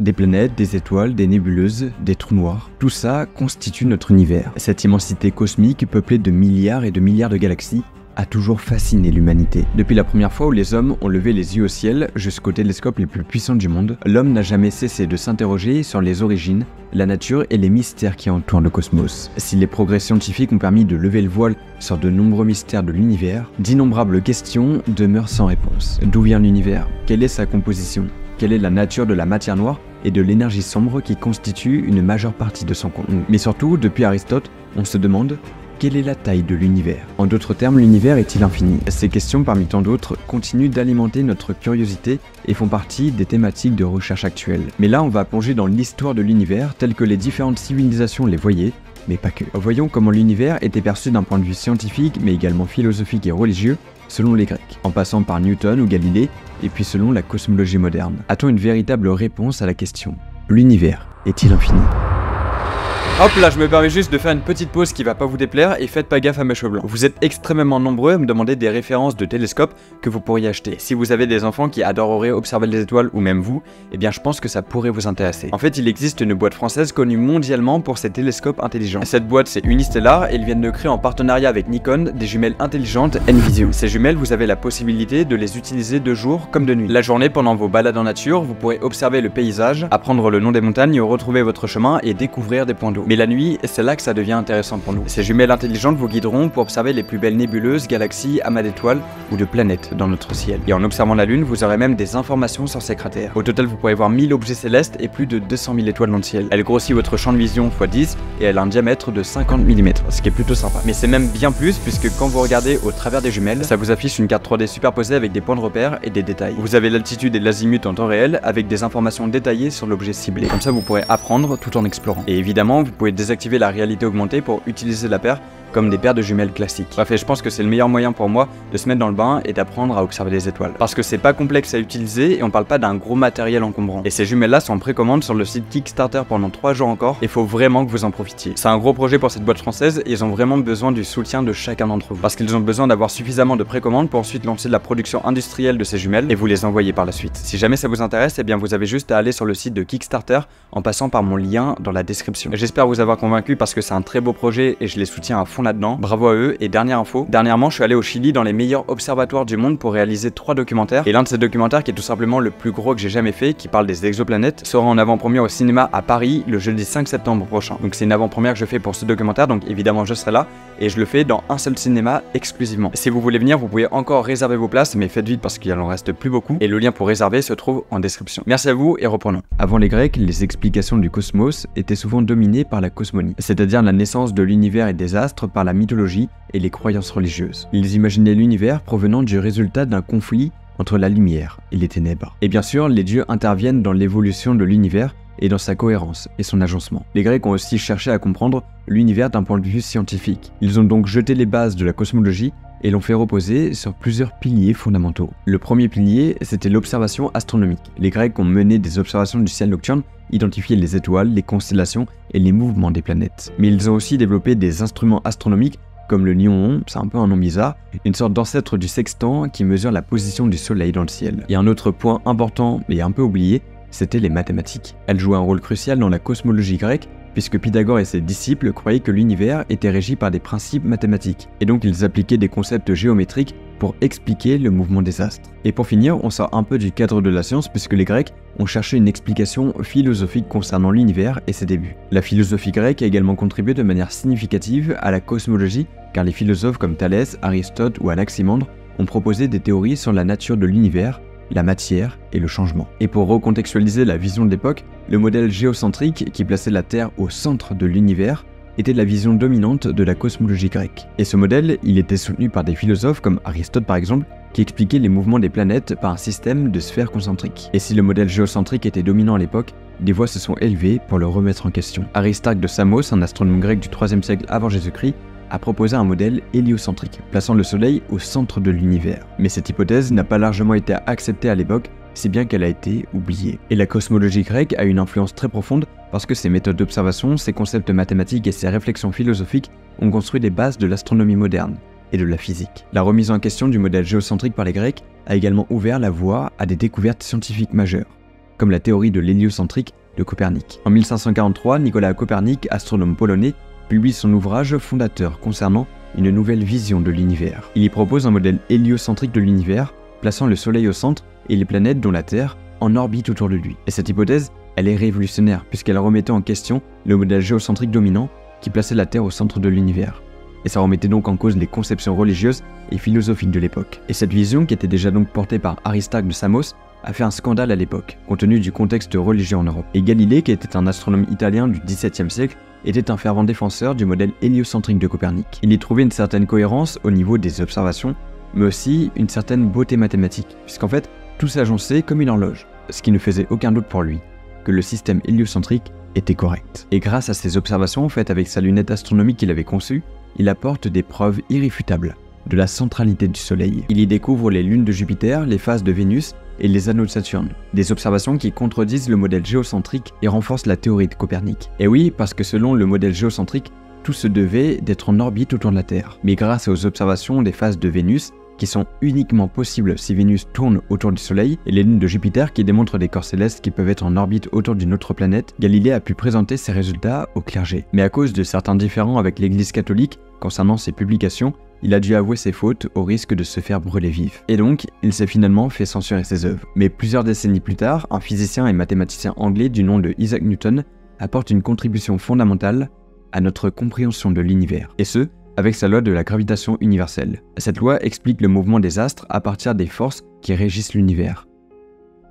Des planètes, des étoiles, des nébuleuses, des trous noirs, tout ça constitue notre univers. Cette immensité cosmique peuplée de milliards et de milliards de galaxies a toujours fasciné l'humanité. Depuis la première fois où les hommes ont levé les yeux au ciel jusqu'aux télescopes les plus puissants du monde, l'homme n'a jamais cessé de s'interroger sur les origines, la nature et les mystères qui entourent le cosmos. Si les progrès scientifiques ont permis de lever le voile sur de nombreux mystères de l'univers, d'innombrables questions demeurent sans réponse. D'où vient l'univers? Quelle est sa composition? Quelle est la nature de la matière noire et de l'énergie sombre qui constitue une majeure partie de son contenu? Mais surtout, depuis Aristote, on se demande quelle est la taille de l'univers? En d'autres termes, l'univers est-il infini? Ces questions, parmi tant d'autres, continuent d'alimenter notre curiosité et font partie des thématiques de recherche actuelles. Mais là, on va plonger dans l'histoire de l'univers telle que les différentes civilisations les voyaient, mais pas que. Voyons comment l'univers était perçu d'un point de vue scientifique, mais également philosophique et religieux, selon les Grecs, en passant par Newton ou Galilée, et puis selon la cosmologie moderne. A-t-on une véritable réponse à la question? L'univers est-il infini? Hop là, je me permets juste de faire une petite pause qui va pas vous déplaire et faites pas gaffe à mes cheveux blancs. Vous êtes extrêmement nombreux à me demander des références de télescopes que vous pourriez acheter. Si vous avez des enfants qui adoreraient observer les étoiles ou même vous, eh bien je pense que ça pourrait vous intéresser. En fait, il existe une boîte française connue mondialement pour ses télescopes intelligents. Cette boîte, c'est Unistellar et ils viennent de créer en partenariat avec Nikon des jumelles intelligentes Envisio. Ces jumelles, vous avez la possibilité de les utiliser de jour comme de nuit. La journée, pendant vos balades en nature, vous pourrez observer le paysage, apprendre le nom des montagnes, retrouver votre chemin et découvrir des points d'eau. Mais la nuit, c'est là que ça devient intéressant pour nous. Ces jumelles intelligentes vous guideront pour observer les plus belles nébuleuses, galaxies, amas d'étoiles ou de planètes dans notre ciel. Et en observant la Lune, vous aurez même des informations sur ses cratères. Au total, vous pourrez voir 1000 objets célestes et plus de 200 000 étoiles dans le ciel. Elle grossit votre champ de vision x 10 et elle a un diamètre de 50 mm, ce qui est plutôt sympa. Mais c'est même bien plus puisque quand vous regardez au travers des jumelles, ça vous affiche une carte 3D superposée avec des points de repère et des détails. Vous avez l'altitude et l'azimut en temps réel avec des informations détaillées sur l'objet ciblé. Comme ça, vous pourrez apprendre tout en explorant. Et évidemment, vous pouvez désactiver la réalité augmentée pour utiliser la paire comme des paires de jumelles classiques. Bref, et je pense que c'est le meilleur moyen pour moi de se mettre dans le bain et d'apprendre à observer les étoiles. Parce que c'est pas complexe à utiliser et on parle pas d'un gros matériel encombrant. Et ces jumelles-là sont en précommande sur le site Kickstarter pendant 3 jours encore et faut vraiment que vous en profitiez. C'est un gros projet pour cette boîte française et ils ont vraiment besoin du soutien de chacun d'entre vous. Parce qu'ils ont besoin d'avoir suffisamment de précommandes pour ensuite lancer la production industrielle de ces jumelles et vous les envoyer par la suite. Si jamais ça vous intéresse, eh bien vous avez juste à aller sur le site de Kickstarter en passant par mon lien dans la description. J'espère vous avoir convaincu parce que c'est un très beau projet et je les soutiens à fond là-dedans. Bravo à eux. Et dernière info, dernièrement je suis allé au Chili dans les meilleurs observatoires du monde pour réaliser 3 documentaires. Et l'un de ces documentaires qui est tout simplement le plus gros que j'ai jamais fait, qui parle des exoplanètes, sera en avant-première au cinéma à Paris le jeudi 5 septembre prochain. Donc c'est une avant-première que je fais pour ce documentaire, donc évidemment je serai là. Et je le fais dans un seul cinéma exclusivement. Si vous voulez venir, vous pouvez encore réserver vos places, mais faites vite parce qu'il en reste plus beaucoup. Et le lien pour réserver se trouve en description. Merci à vous et reprenons. Avant les Grecs, les explications du cosmos étaient souvent dominées par la cosmonie, c'est-à-dire la naissance de l'univers et des astres par la mythologie et les croyances religieuses. Ils imaginaient l'univers provenant du résultat d'un conflit entre la lumière et les ténèbres. Et bien sûr, les dieux interviennent dans l'évolution de l'univers et dans sa cohérence et son agencement. Les Grecs ont aussi cherché à comprendre l'univers d'un point de vue scientifique. Ils ont donc jeté les bases de la cosmologie et l'ont fait reposer sur plusieurs piliers fondamentaux. Le premier pilier, c'était l'observation astronomique. Les Grecs ont mené des observations du ciel nocturne, identifié les étoiles, les constellations et les mouvements des planètes. Mais ils ont aussi développé des instruments astronomiques comme le Nyon, c'est un peu un nom bizarre, une sorte d'ancêtre du sextant qui mesure la position du soleil dans le ciel. Et un autre point important et un peu oublié, c'était les mathématiques. Elles jouaient un rôle crucial dans la cosmologie grecque, puisque Pythagore et ses disciples croyaient que l'univers était régi par des principes mathématiques, et donc ils appliquaient des concepts géométriques pour expliquer le mouvement des astres. Et pour finir, on sort un peu du cadre de la science puisque les Grecs ont cherché une explication philosophique concernant l'univers et ses débuts. La philosophie grecque a également contribué de manière significative à la cosmologie, car les philosophes comme Thalès, Aristote ou Anaximandre ont proposé des théories sur la nature de l'univers, la matière et le changement. Et pour recontextualiser la vision de l'époque, le modèle géocentrique qui plaçait la Terre au centre de l'univers était la vision dominante de la cosmologie grecque. Et ce modèle, il était soutenu par des philosophes comme Aristote par exemple, qui expliquait les mouvements des planètes par un système de sphères concentriques. Et si le modèle géocentrique était dominant à l'époque, des voix se sont élevées pour le remettre en question. Aristarque de Samos, un astronome grec du 3e siècle avant Jésus-Christ, a proposé un modèle héliocentrique, plaçant le Soleil au centre de l'univers. Mais cette hypothèse n'a pas largement été acceptée à l'époque, si bien qu'elle a été oubliée. Et la cosmologie grecque a une influence très profonde parce que ses méthodes d'observation, ses concepts mathématiques et ses réflexions philosophiques ont construit les bases de l'astronomie moderne et de la physique. La remise en question du modèle géocentrique par les Grecs a également ouvert la voie à des découvertes scientifiques majeures, comme la théorie de l'héliocentrique de Copernic. En 1543, Nicolas Copernic, astronome polonais, publie son ouvrage fondateur concernant une nouvelle vision de l'univers. Il y propose un modèle héliocentrique de l'univers, plaçant le Soleil au centre et les planètes, dont la Terre, en orbite autour de lui. Et cette hypothèse, elle est révolutionnaire puisqu'elle remettait en question le modèle géocentrique dominant qui plaçait la Terre au centre de l'univers. Et ça remettait donc en cause les conceptions religieuses et philosophiques de l'époque. Et cette vision, qui était déjà donc portée par Aristarque de Samos, a fait un scandale à l'époque, compte tenu du contexte religieux en Europe. Et Galilée, qui était un astronome italien du XVIIe siècle, était un fervent défenseur du modèle héliocentrique de Copernic. Il y trouvait une certaine cohérence au niveau des observations, mais aussi une certaine beauté mathématique, puisqu'en fait, tout s'agençait comme une horloge, ce qui ne faisait aucun doute pour lui, que le système héliocentrique était correct. Et grâce à ces observations faites avec sa lunette astronomique qu'il avait conçue, il apporte des preuves irréfutables de la centralité du Soleil. Il y découvre les lunes de Jupiter, les phases de Vénus et les anneaux de Saturne. Des observations qui contredisent le modèle géocentrique et renforcent la théorie de Copernic. Et oui, parce que selon le modèle géocentrique, tout se devait d'être en orbite autour de la Terre. Mais grâce aux observations des phases de Vénus, qui sont uniquement possibles si Vénus tourne autour du Soleil, et les lunes de Jupiter qui démontrent des corps célestes qui peuvent être en orbite autour d'une autre planète, Galilée a pu présenter ses résultats au clergé. Mais à cause de certains différends avec l'Église catholique concernant ses publications, il a dû avouer ses fautes au risque de se faire brûler vif. Et donc, il s'est finalement fait censurer ses œuvres. Mais plusieurs décennies plus tard, un physicien et mathématicien anglais du nom de Isaac Newton apporte une contribution fondamentale à notre compréhension de l'univers. Et ce, avec sa loi de la gravitation universelle. Cette loi explique le mouvement des astres à partir des forces qui régissent l'univers,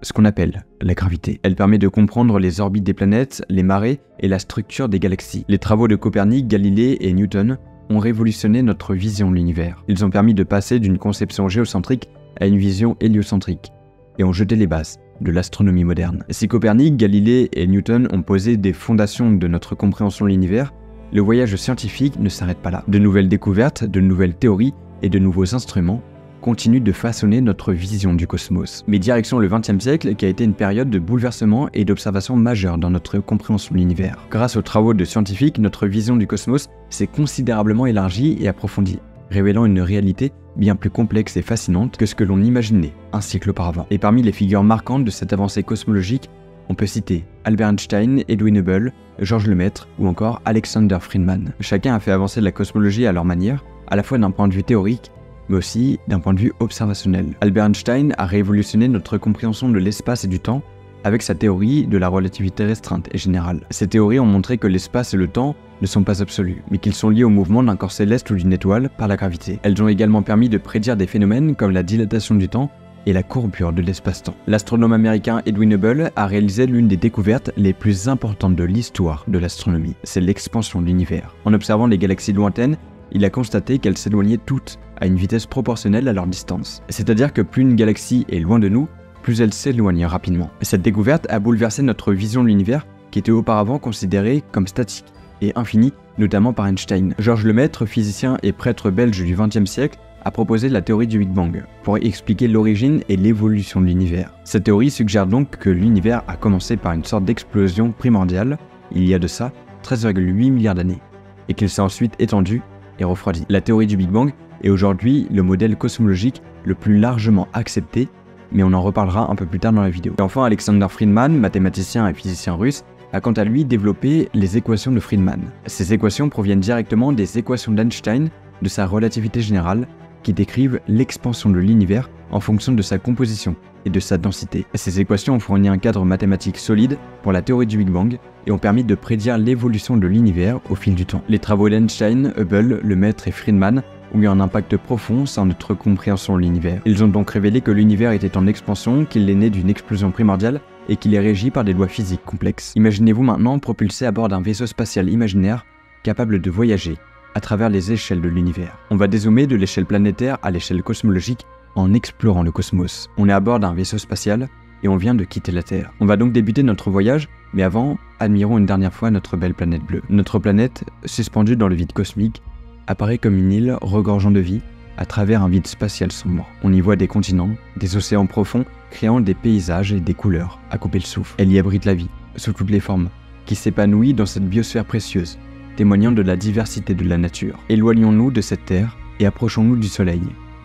ce qu'on appelle la gravité. Elle permet de comprendre les orbites des planètes, les marées et la structure des galaxies. Les travaux de Copernic, Galilée et Newton ont révolutionné notre vision de l'univers. Ils ont permis de passer d'une conception géocentrique à une vision héliocentrique et ont jeté les bases de l'astronomie moderne. Si Copernic, Galilée et Newton ont posé des fondations de notre compréhension de l'univers, le voyage scientifique ne s'arrête pas là. De nouvelles découvertes, de nouvelles théories et de nouveaux instruments continuent de façonner notre vision du cosmos. Mais direction le XXe siècle, qui a été une période de bouleversement et d'observation majeure dans notre compréhension de l'univers. Grâce aux travaux de scientifiques, notre vision du cosmos s'est considérablement élargie et approfondie, révélant une réalité bien plus complexe et fascinante que ce que l'on imaginait un siècle auparavant. Et parmi les figures marquantes de cette avancée cosmologique, on peut citer Albert Einstein, Edwin Hubble, Georges Lemaître ou encore Alexander Friedman. Chacun a fait avancer la cosmologie à leur manière, à la fois d'un point de vue théorique, mais aussi d'un point de vue observationnel. Albert Einstein a révolutionné notre compréhension de l'espace et du temps avec sa théorie de la relativité restreinte et générale. Ces théories ont montré que l'espace et le temps ne sont pas absolus, mais qu'ils sont liés au mouvement d'un corps céleste ou d'une étoile par la gravité. Elles ont également permis de prédire des phénomènes comme la dilatation du temps et la courbure de l'espace-temps. L'astronome américain Edwin Hubble a réalisé l'une des découvertes les plus importantes de l'histoire de l'astronomie, c'est l'expansion de l'univers. En observant les galaxies lointaines, il a constaté qu'elles s'éloignaient toutes à une vitesse proportionnelle à leur distance. C'est-à-dire que plus une galaxie est loin de nous, plus elle s'éloigne rapidement. Cette découverte a bouleversé notre vision de l'univers qui était auparavant considérée comme statique et infini, notamment par Einstein. Georges Lemaître, physicien et prêtre belge du XXe siècle, a proposé la théorie du Big Bang pour expliquer l'origine et l'évolution de l'univers. Cette théorie suggère donc que l'univers a commencé par une sorte d'explosion primordiale, il y a de ça 13,8 milliards d'années, et qu'il s'est ensuite étendu et refroidi. La théorie du Big Bang est aujourd'hui le modèle cosmologique le plus largement accepté, mais on en reparlera un peu plus tard dans la vidéo. Et enfin, Alexander Friedman, mathématicien et physicien russe, a quant à lui développé les équations de Friedman. Ces équations proviennent directement des équations d'Einstein de sa relativité générale, qui décrivent l'expansion de l'univers en fonction de sa composition et de sa densité. Ces équations ont fourni un cadre mathématique solide pour la théorie du Big Bang et ont permis de prédire l'évolution de l'univers au fil du temps. Les travaux d'Einstein, Hubble, Lemaître et Friedman ont eu un impact profond sur notre compréhension de l'univers. Ils ont donc révélé que l'univers était en expansion, qu'il est né d'une explosion primordiale et qu'il est régi par des lois physiques complexes. Imaginez-vous maintenant propulsé à bord d'un vaisseau spatial imaginaire capable de voyager à travers les échelles de l'univers. On va dézoomer de l'échelle planétaire à l'échelle cosmologique en explorant le cosmos. On est à bord d'un vaisseau spatial et on vient de quitter la Terre. On va donc débuter notre voyage, mais avant, admirons une dernière fois notre belle planète bleue. Notre planète, suspendue dans le vide cosmique, apparaît comme une île regorgeant de vie à travers un vide spatial sombre. On y voit des continents, des océans profonds, créant des paysages et des couleurs à couper le souffle. Elle y abrite la vie, sous toutes les formes, qui s'épanouit dans cette biosphère précieuse, témoignant de la diversité de la nature. Éloignons-nous de cette Terre et approchons-nous du Soleil,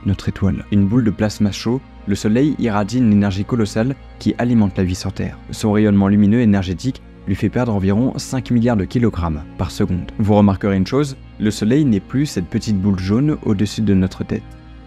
notre étoile. Une boule de plasma chaud Le Soleil irradie une énergie colossale qui alimente la vie sur Terre. Son rayonnement lumineux énergétique lui fait perdre environ 5 milliards de kilogrammes par seconde. Vous remarquerez une chose, le Soleil n'est plus cette petite boule jaune au-dessus de notre tête,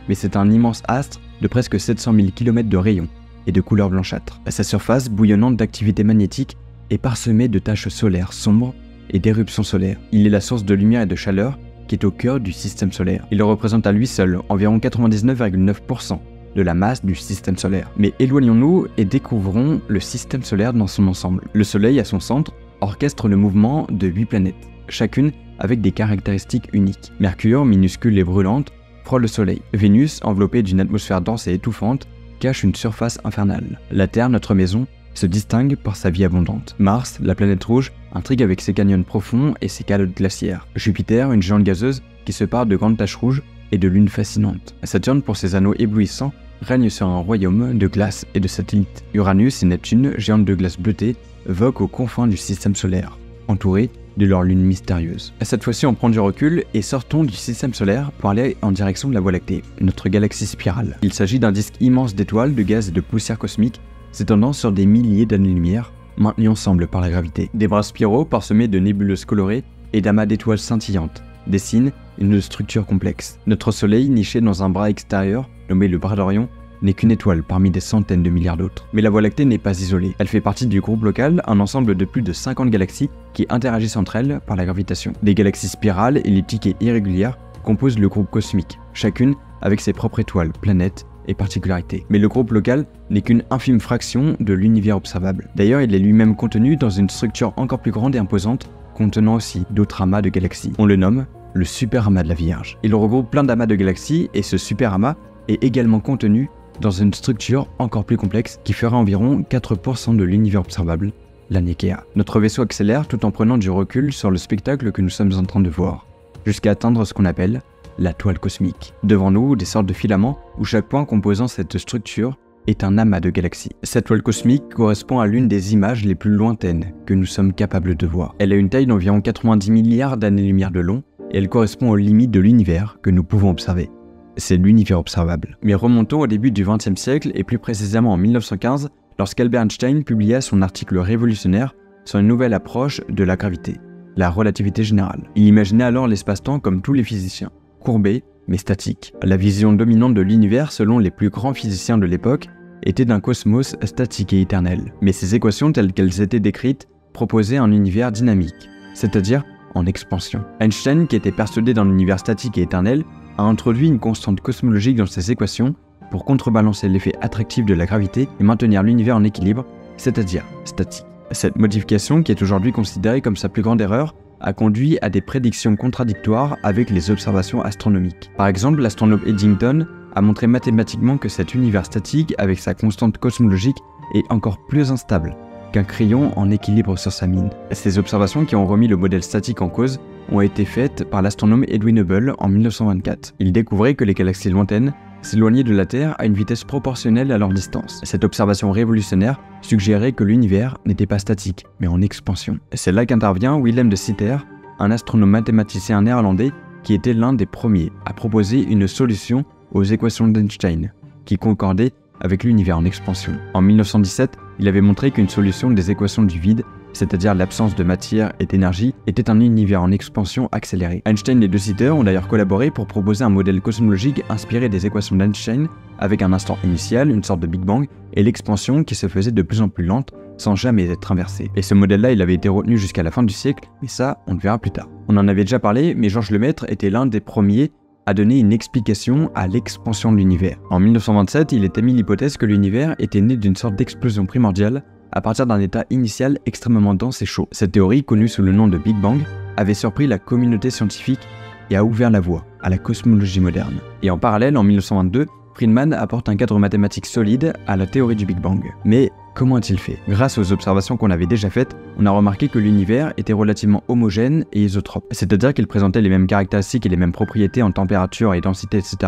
mais c'est un immense astre de presque 700 000 km de rayon et de couleur blanchâtre. Sa surface, bouillonnante d'activité magnétique, est parsemée de taches solaires sombres et d'éruptions solaires. Il est la source de lumière et de chaleur qui est au cœur du système solaire. Il représente à lui seul environ 99,9% de la masse du système solaire. Mais éloignons-nous et découvrons le système solaire dans son ensemble. Le Soleil, à son centre, orchestre le mouvement de 8 planètes, chacune avec des caractéristiques uniques. Mercure, minuscule et brûlante, frôle le Soleil. Vénus, enveloppée d'une atmosphère dense et étouffante, cache une surface infernale. La Terre, notre maison, se distingue par sa vie abondante. Mars, la planète rouge, intrigue avec ses canyons profonds et ses calottes glaciaires. Jupiter, une géante gazeuse qui se pare de grandes taches rouges et de lunes fascinantes. Saturne, pour ses anneaux éblouissants, règne sur un royaume de glace et de satellites. Uranus et Neptune, géantes de glace bleutée, voguent aux confins du système solaire, entourés de leurs lunes mystérieuses. Cette fois-ci, on prend du recul et sortons du système solaire pour aller en direction de la Voie lactée, notre galaxie spirale. Il s'agit d'un disque immense d'étoiles, de gaz et de poussière cosmique s'étendant sur des milliers d'années-lumière, maintenus ensemble par la gravité. Des bras spiraux parsemés de nébuleuses colorées et d'amas d'étoiles scintillantes dessinent une structure complexe. Notre Soleil, niché dans un bras extérieur, nommé le bras d'Orion, n'est qu'une étoile parmi des centaines de milliards d'autres. Mais la Voie lactée n'est pas isolée. Elle fait partie du groupe local, un ensemble de plus de 50 galaxies qui interagissent entre elles par la gravitation. Des galaxies spirales, elliptiques et irrégulières composent le groupe cosmique, chacune avec ses propres étoiles, planètes et particularités. Mais le groupe local n'est qu'une infime fraction de l'univers observable. D'ailleurs, il est lui-même contenu dans une structure encore plus grande et imposante, contenant aussi d'autres amas de galaxies. On le nomme le super amas de la Vierge. Il regroupe plein d'amas de galaxies et ce super amas est également contenu dans une structure encore plus complexe qui fera environ 4% de l'univers observable, la Nikea. Notre vaisseau accélère tout en prenant du recul sur le spectacle que nous sommes en train de voir, jusqu'à atteindre ce qu'on appelle la toile cosmique. Devant nous, des sortes de filaments où chaque point composant cette structure est un amas de galaxies. Cette toile cosmique correspond à l'une des images les plus lointaines que nous sommes capables de voir. Elle a une taille d'environ 90 milliards d'années-lumière de long et elle correspond aux limites de l'univers que nous pouvons observer. C'est l'univers observable. Mais remontons au début du XXe siècle et plus précisément en 1915, lorsqu'Albert Einstein publia son article révolutionnaire sur une nouvelle approche de la gravité, la relativité générale. Il imaginait alors l'espace-temps comme tous les physiciens, courbé mais statique. La vision dominante de l'univers selon les plus grands physiciens de l'époque était d'un cosmos statique et éternel. Mais ces équations telles qu'elles étaient décrites proposaient un univers dynamique, c'est-à-dire en expansion. Einstein, qui était persuadé d'un univers statique et éternel, a introduit une constante cosmologique dans ses équations pour contrebalancer l'effet attractif de la gravité et maintenir l'univers en équilibre, c'est-à-dire statique. Cette modification, qui est aujourd'hui considérée comme sa plus grande erreur, a conduit à des prédictions contradictoires avec les observations astronomiques. Par exemple, l'astronome Eddington a montré mathématiquement que cet univers statique, avec sa constante cosmologique, est encore plus instable qu'un crayon en équilibre sur sa mine. Ces observations qui ont remis le modèle statique en cause ont été faites par l'astronome Edwin Hubble en 1924. Il découvrait que les galaxies lointaines s'éloignaient de la Terre à une vitesse proportionnelle à leur distance. Cette observation révolutionnaire suggérait que l'univers n'était pas statique, mais en expansion. C'est là qu'intervient Willem de Sitter, un astronome mathématicien néerlandais qui était l'un des premiers à proposer une solution aux équations d'Einstein, qui concordaient avec l'univers en expansion. En 1917, il avait montré qu'une solution des équations du vide, c'est-à-dire l'absence de matière et d'énergie, était un univers en expansion accélérée. Einstein et De Sitter ont d'ailleurs collaboré pour proposer un modèle cosmologique inspiré des équations d'Einstein, avec un instant initial, une sorte de Big Bang, et l'expansion qui se faisait de plus en plus lente, sans jamais être inversée. Et ce modèle-là, il avait été retenu jusqu'à la fin du siècle, mais ça, on le verra plus tard. On en avait déjà parlé, mais Georges Lemaître était l'un des premiers à donner une explication à l'expansion de l'univers. En 1927, il était mis l'hypothèse que l'univers était né d'une sorte d'explosion primordiale à partir d'un état initial extrêmement dense et chaud. Cette théorie, connue sous le nom de Big Bang, avait surpris la communauté scientifique et a ouvert la voie à la cosmologie moderne. Et en parallèle, en 1922, Friedman apporte un cadre mathématique solide à la théorie du Big Bang. Mais comment a-t-il fait? Grâce aux observations qu'on avait déjà faites, on a remarqué que l'univers était relativement homogène et isotrope, c'est-à-dire qu'il présentait les mêmes caractéristiques et les mêmes propriétés en température et densité, etc.,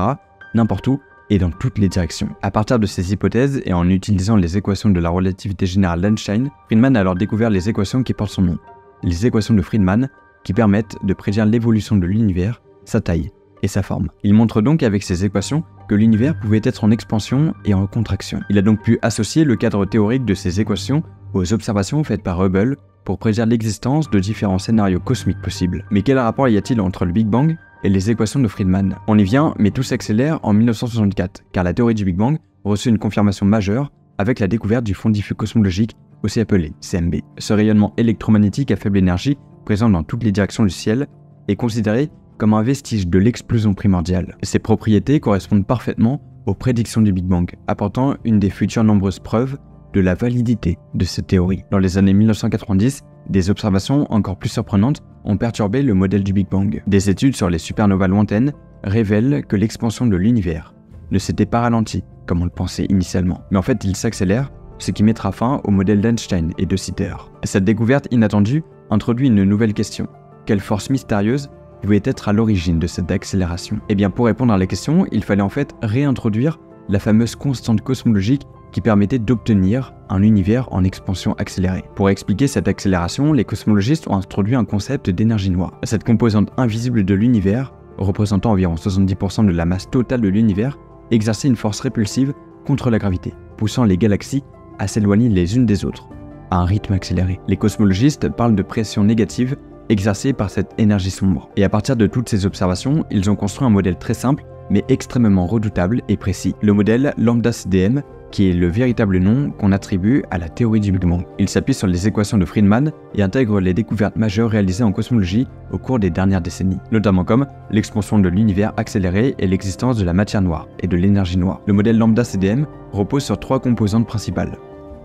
n'importe où et dans toutes les directions. À partir de ces hypothèses et en utilisant les équations de la relativité générale d'Einstein, Friedman a alors découvert les équations qui portent son nom, les équations de Friedman, qui permettent de prédire l'évolution de l'univers, sa taille, sa densité, etc. Et et sa forme. Il montre donc avec ses équations que l'univers pouvait être en expansion et en contraction. Il a donc pu associer le cadre théorique de ces équations aux observations faites par Hubble pour prédire l'existence de différents scénarios cosmiques possibles. Mais quel rapport y a-t-il entre le Big Bang et les équations de Friedman? On y vient, mais tout s'accélère en 1964, car la théorie du Big Bang reçut une confirmation majeure avec la découverte du front diffus cosmologique, aussi appelé CMB. Ce rayonnement électromagnétique à faible énergie, présent dans toutes les directions du ciel, est considéré comme un vestige de l'explosion primordiale. Ses propriétés correspondent parfaitement aux prédictions du Big Bang, apportant une des futures nombreuses preuves de la validité de cette théorie. Dans les années 1990, des observations encore plus surprenantes ont perturbé le modèle du Big Bang. Des études sur les supernovas lointaines révèlent que l'expansion de l'univers ne s'était pas ralentie comme on le pensait initialement, mais en fait il s'accélère, ce qui mettra fin au modèle d'Einstein et de Sitter. Cette découverte inattendue introduit une nouvelle question. Quelle force mystérieuse pouvait être à l'origine de cette accélération? Eh bien, pour répondre à la question, il fallait en fait réintroduire la fameuse constante cosmologique qui permettait d'obtenir un univers en expansion accélérée. Pour expliquer cette accélération, les cosmologistes ont introduit un concept d'énergie noire. Cette composante invisible de l'univers, représentant environ 70% de la masse totale de l'univers, exerçait une force répulsive contre la gravité, poussant les galaxies à s'éloigner les unes des autres, à un rythme accéléré. Les cosmologistes parlent de pression négative exercée par cette énergie sombre. Et à partir de toutes ces observations, ils ont construit un modèle très simple, mais extrêmement redoutable et précis. Le modèle Lambda-CDM, qui est le véritable nom qu'on attribue à la théorie du Big Bang. Il s'appuie sur les équations de Friedman et intègre les découvertes majeures réalisées en cosmologie au cours des dernières décennies, notamment comme l'expansion de l'univers accéléré et l'existence de la matière noire et de l'énergie noire. Le modèle Lambda-CDM repose sur trois composantes principales.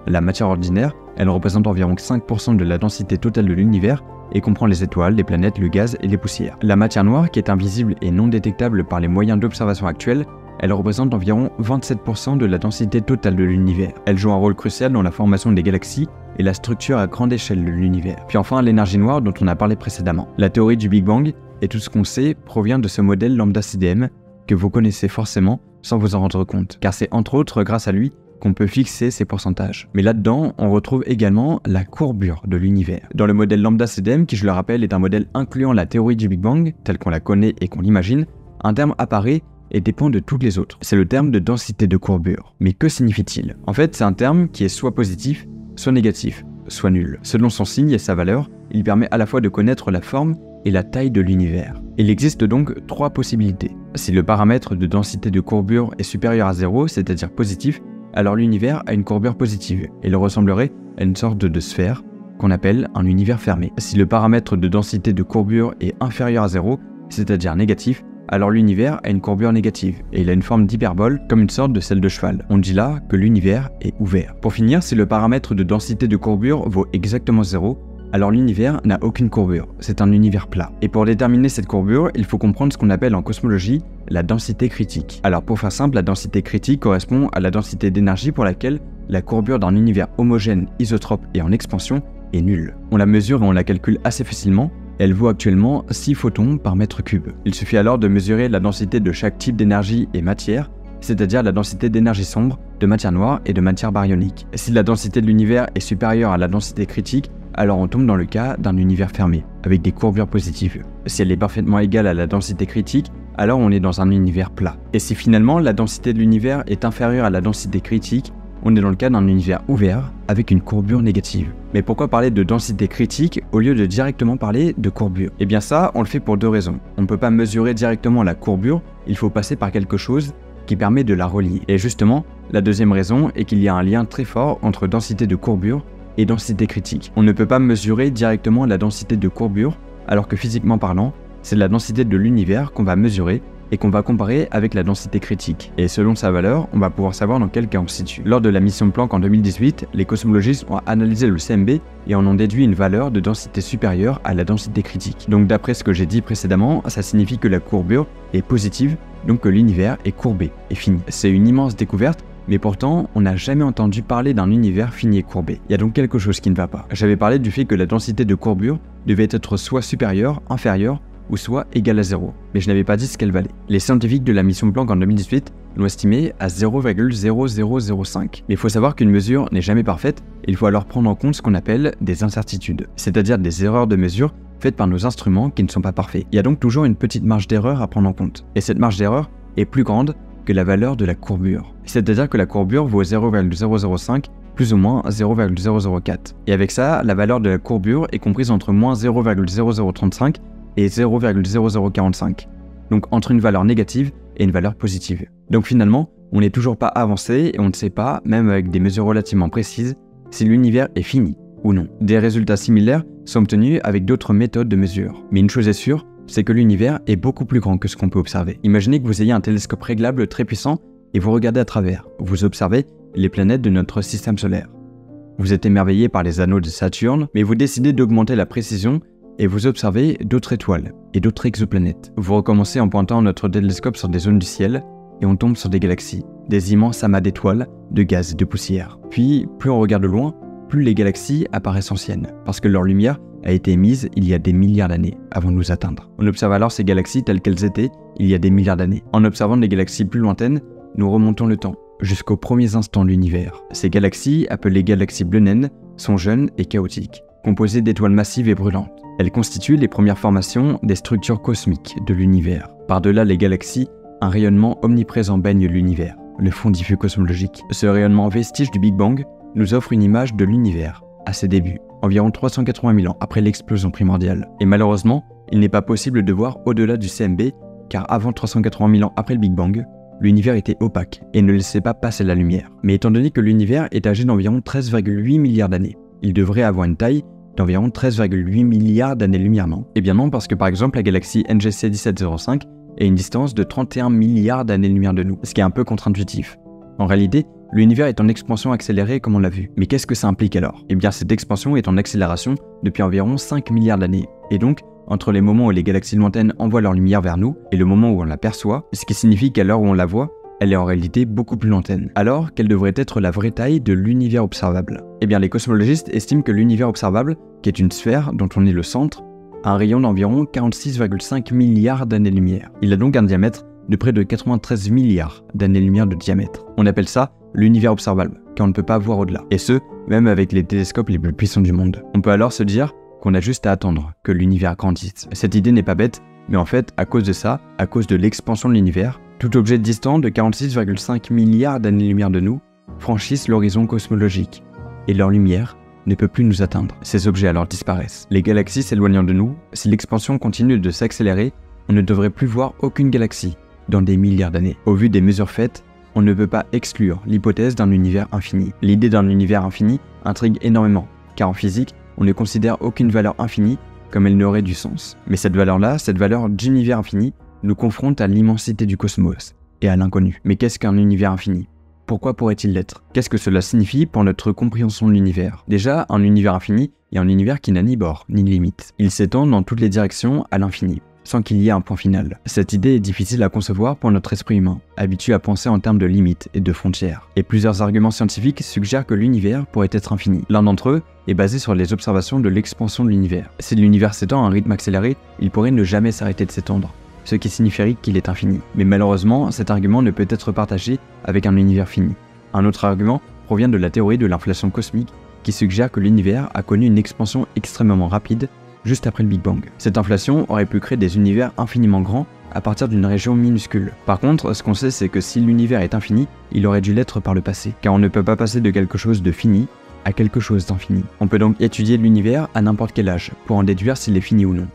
La matière ordinaire, elle représente environ 5% de la densité totale de l'univers et comprend les étoiles, les planètes, le gaz et les poussières. La matière noire, qui est invisible et non détectable par les moyens d'observation actuels, elle représente environ 27% de la densité totale de l'univers. Elle joue un rôle crucial dans la formation des galaxies et la structure à grande échelle de l'univers. Puis enfin, l'énergie noire dont on a parlé précédemment. La théorie du Big Bang et tout ce qu'on sait provient de ce modèle Lambda-CDM que vous connaissez forcément sans vous en rendre compte, car c'est entre autres grâce à lui qu'on peut fixer ces pourcentages. Mais là-dedans, on retrouve également la courbure de l'univers. Dans le modèle Lambda-CDM, qui je le rappelle est un modèle incluant la théorie du Big Bang, telle qu'on la connaît et qu'on l'imagine, un terme apparaît et dépend de toutes les autres. C'est le terme de densité de courbure. Mais que signifie-t-il? En fait, c'est un terme qui est soit positif, soit négatif, soit nul. Selon son signe et sa valeur, il permet à la fois de connaître la forme et la taille de l'univers. Il existe donc trois possibilités. Si le paramètre de densité de courbure est supérieur à 0, c'est-à-dire positif, alors l'univers a une courbure positive. Il ressemblerait à une sorte de sphère qu'on appelle un univers fermé. Si le paramètre de densité de courbure est inférieur à 0, c'est-à-dire négatif, alors l'univers a une courbure négative et il a une forme d'hyperbole comme une sorte de selle de cheval. On dit là que l'univers est ouvert. Pour finir, si le paramètre de densité de courbure vaut exactement 0, alors l'univers n'a aucune courbure, c'est un univers plat. Et pour déterminer cette courbure, il faut comprendre ce qu'on appelle en cosmologie la densité critique. Alors pour faire simple, la densité critique correspond à la densité d'énergie pour laquelle la courbure d'un univers homogène, isotrope et en expansion est nulle. On la mesure et on la calcule assez facilement. Elle vaut actuellement 6 photons par mètre cube. Il suffit alors de mesurer la densité de chaque type d'énergie et matière, c'est-à-dire la densité d'énergie sombre, de matière noire et de matière baryonique. Si la densité de l'univers est supérieure à la densité critique, alors on tombe dans le cas d'un univers fermé, avec des courbures positives. Si elle est parfaitement égale à la densité critique, alors on est dans un univers plat. Et si finalement la densité de l'univers est inférieure à la densité critique, on est dans le cas d'un univers ouvert avec une courbure négative. Mais pourquoi parler de densité critique au lieu de directement parler de courbure? Eh bien ça, on le fait pour deux raisons. On ne peut pas mesurer directement la courbure, il faut passer par quelque chose qui permet de la relier. Et justement, la deuxième raison est qu'il y a un lien très fort entre densité de courbure et densité critique. On ne peut pas mesurer directement la densité de courbure, alors que physiquement parlant, c'est la densité de l'univers qu'on va mesurer et qu'on va comparer avec la densité critique. Et selon sa valeur, on va pouvoir savoir dans quel cas on se situe. Lors de la mission Planck en 2018, les cosmologistes ont analysé le CMB et en ont déduit une valeur de densité supérieure à la densité critique. Donc d'après ce que j'ai dit précédemment, ça signifie que la courbure est positive, donc que l'univers est courbé et fini. C'est une immense découverte, mais pourtant, on n'a jamais entendu parler d'un univers fini et courbé. Il y a donc quelque chose qui ne va pas. J'avais parlé du fait que la densité de courbure devait être soit supérieure, inférieure ou soit égale à 0. Mais je n'avais pas dit ce qu'elle valait. Les scientifiques de la mission Planck en 2018 l'ont estimé à 0,0005. Mais il faut savoir qu'une mesure n'est jamais parfaite, et il faut alors prendre en compte ce qu'on appelle des incertitudes, c'est-à-dire des erreurs de mesure faites par nos instruments qui ne sont pas parfaits. Il y a donc toujours une petite marge d'erreur à prendre en compte. Et cette marge d'erreur est plus grande que la valeur de la courbure. C'est-à-dire que la courbure vaut 0,005 plus ou moins 0,0004. Et avec ça, la valeur de la courbure est comprise entre moins 0,0035 et 0,0045. Donc entre une valeur négative et une valeur positive. Donc finalement, on n'est toujours pas avancé et on ne sait pas, même avec des mesures relativement précises, si l'univers est fini ou non. Des résultats similaires sont obtenus avec d'autres méthodes de mesure. Mais une chose est sûre, c'est que l'univers est beaucoup plus grand que ce qu'on peut observer. Imaginez que vous ayez un télescope réglable très puissant et vous regardez à travers. Vous observez les planètes de notre système solaire. Vous êtes émerveillé par les anneaux de Saturne, mais vous décidez d'augmenter la précision et vous observez d'autres étoiles et d'autres exoplanètes. Vous recommencez en pointant notre télescope sur des zones du ciel et on tombe sur des galaxies, des immenses amas d'étoiles, de gaz et de poussière. Puis, plus on regarde loin, plus les galaxies apparaissent anciennes, parce que leur lumière a été émise il y a des milliards d'années avant de nous atteindre. On observe alors ces galaxies telles qu'elles étaient il y a des milliards d'années. En observant des galaxies plus lointaines, nous remontons le temps, jusqu'aux premiers instants de l'univers. Ces galaxies, appelées galaxies bleues naines, sont jeunes et chaotiques, composées d'étoiles massives et brûlantes. Elles constituent les premières formations des structures cosmiques de l'univers. Par-delà les galaxies, un rayonnement omniprésent baigne l'univers, le fond diffus cosmologique. Ce rayonnement vestige du Big Bang nous offre une image de l'univers à ses débuts, environ 380 000 ans après l'explosion primordiale. Et malheureusement, il n'est pas possible de voir au-delà du CMB, car avant 380 000 ans après le Big Bang, l'univers était opaque et ne laissait pas passer la lumière. Mais étant donné que l'univers est âgé d'environ 13,8 milliards d'années, il devrait avoir une taille d'environ 13,8 milliards d'années-lumière, non? Eh bien non, parce que par exemple la galaxie NGC 1705 est une distance de 31 milliards d'années-lumière de nous, ce qui est un peu contre-intuitif. En réalité, l'univers est en expansion accélérée comme on l'a vu. Mais qu'est-ce que ça implique alors? Eh bien cette expansion est en accélération depuis environ 5 milliards d'années. Et donc, entre les moments où les galaxies lointaines envoient leur lumière vers nous et le moment où on l'aperçoit, ce qui signifie qu'à l'heure où on la voit, elle est en réalité beaucoup plus lointaine. Alors, quelle devrait être la vraie taille de l'univers observable? Eh bien les cosmologistes estiment que l'univers observable, qui est une sphère dont on est le centre, a un rayon d'environ 46,5 milliards d'années-lumière. Il a donc un diamètre de près de 93 milliards d'années-lumière de diamètre. On appelle ça l'univers observable, car on ne peut pas voir au-delà. Et ce, même avec les télescopes les plus puissants du monde. On peut alors se dire qu'on a juste à attendre que l'univers grandisse. Cette idée n'est pas bête, mais en fait, à cause de ça, à cause de l'expansion de l'univers, tout objet distant de 46,5 milliards d'années-lumière de nous franchissent l'horizon cosmologique, et leur lumière ne peut plus nous atteindre. Ces objets alors disparaissent. Les galaxies s'éloignant de nous, si l'expansion continue de s'accélérer, on ne devrait plus voir aucune galaxie dans des milliards d'années. Au vu des mesures faites, on ne peut pas exclure l'hypothèse d'un univers infini. L'idée d'un univers infini intrigue énormément, car en physique, on ne considère aucune valeur infinie comme elle n'aurait du sens. Mais cette valeur-là, cette valeur d'univers infini, nous confronte à l'immensité du cosmos et à l'inconnu. Mais qu'est-ce qu'un univers infini? Pourquoi pourrait-il l'être? Qu'est-ce que cela signifie pour notre compréhension de l'univers? Déjà, un univers infini est un univers qui n'a ni bord ni limite. Il s'étend dans toutes les directions à l'infini, sans qu'il y ait un point final. Cette idée est difficile à concevoir pour notre esprit humain, habitué à penser en termes de limites et de frontières. Et plusieurs arguments scientifiques suggèrent que l'univers pourrait être infini. L'un d'entre eux est basé sur les observations de l'expansion de l'univers. Si l'univers s'étend à un rythme accéléré, il pourrait ne jamais s'arrêter de s'étendre, ce qui signifierait qu'il est infini. Mais malheureusement, cet argument ne peut être partagé avec un univers fini. Un autre argument provient de la théorie de l'inflation cosmique qui suggère que l'univers a connu une expansion extrêmement rapide juste après le Big Bang. Cette inflation aurait pu créer des univers infiniment grands à partir d'une région minuscule. Par contre, ce qu'on sait, c'est que si l'univers est infini, il aurait dû l'être par le passé, car on ne peut pas passer de quelque chose de fini à quelque chose d'infini. On peut donc étudier l'univers à n'importe quel âge, pour en déduire s'il est fini ou non.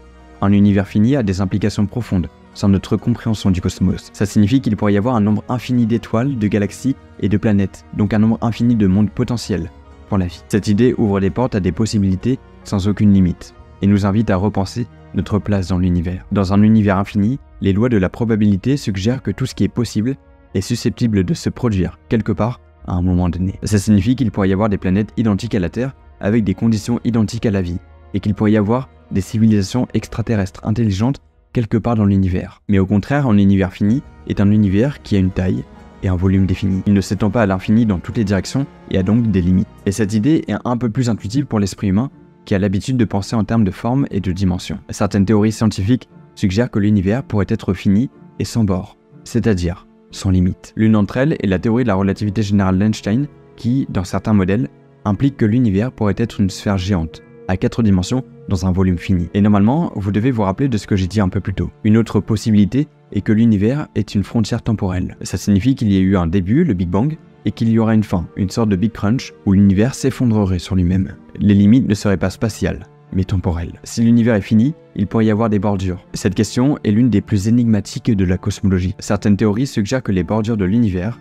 Un univers fini a des implications profondes sur notre compréhension du cosmos. Ça signifie qu'il pourrait y avoir un nombre infini d'étoiles, de galaxies et de planètes, donc un nombre infini de mondes potentiels pour la vie. Cette idée ouvre des portes à des possibilités sans aucune limite, et nous invite à repenser notre place dans l'univers. Dans un univers infini, les lois de la probabilité suggèrent que tout ce qui est possible est susceptible de se produire quelque part à un moment donné. Ça signifie qu'il pourrait y avoir des planètes identiques à la Terre avec des conditions identiques à la vie, et qu'il pourrait y avoir des civilisations extraterrestres intelligentes quelque part dans l'univers. Mais au contraire, un univers fini est un univers qui a une taille et un volume défini. Il ne s'étend pas à l'infini dans toutes les directions et a donc des limites. Et cette idée est un peu plus intuitive pour l'esprit humain qui a l'habitude de penser en termes de forme et de dimension. Certaines théories scientifiques suggèrent que l'univers pourrait être fini et sans bord, c'est-à-dire sans limite. L'une d'entre elles est la théorie de la relativité générale d'Einstein qui, dans certains modèles, implique que l'univers pourrait être une sphère géante, à 4 dimensions, dans un volume fini. Et normalement, vous devez vous rappeler de ce que j'ai dit un peu plus tôt. Une autre possibilité est que l'univers est une frontière temporelle. Ça signifie qu'il y a eu un début, le Big Bang, et qu'il y aura une fin, une sorte de Big Crunch, où l'univers s'effondrerait sur lui-même. Les limites ne seraient pas spatiales, mais temporelles. Si l'univers est fini, il pourrait y avoir des bordures. Cette question est l'une des plus énigmatiques de la cosmologie. Certaines théories suggèrent que les bordures de l'univers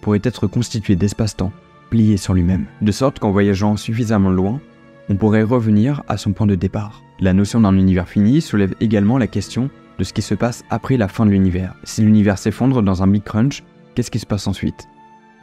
pourraient être constituées d'espace-temps, pliés sur lui-même, de sorte qu'en voyageant suffisamment loin, on pourrait revenir à son point de départ. La notion d'un univers fini soulève également la question de ce qui se passe après la fin de l'univers. Si l'univers s'effondre dans un Big Crunch, qu'est-ce qui se passe ensuite?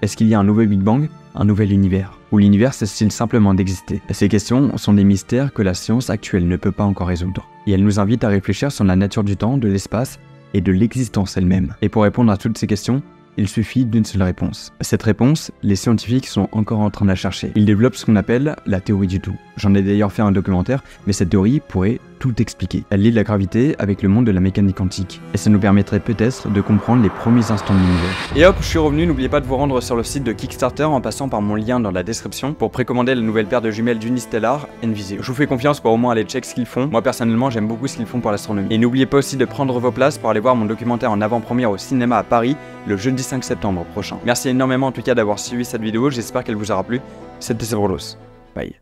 Est-ce qu'il y a un nouvel Big Bang, un nouvel univers? Ou l'univers cesse-t-il simplement d'exister? Ces questions sont des mystères que la science actuelle ne peut pas encore résoudre. Et elles nous invitent à réfléchir sur la nature du temps, de l'espace et de l'existence elle-même. Et pour répondre à toutes ces questions, il suffit d'une seule réponse. Cette réponse, les scientifiques sont encore en train de la chercher. Ils développent ce qu'on appelle la théorie du tout. J'en ai d'ailleurs fait un documentaire, mais cette théorie pourrait tout expliquer. Elle lie la gravité avec le monde de la mécanique quantique. Et ça nous permettrait peut-être de comprendre les premiers instants de l'univers. Et hop, je suis revenu, n'oubliez pas de vous rendre sur le site de Kickstarter en passant par mon lien dans la description pour précommander la nouvelle paire de jumelles d'Unistellar Envisio. Je vous fais confiance pour au moins aller check ce qu'ils font. Moi personnellement, j'aime beaucoup ce qu'ils font pour l'astronomie. Et n'oubliez pas aussi de prendre vos places pour aller voir mon documentaire en avant-première au cinéma à Paris le jeudi 5 septembre prochain. Merci énormément en tout cas d'avoir suivi cette vidéo, j'espère qu'elle vous aura plu. C'était Sebrolos. Bye.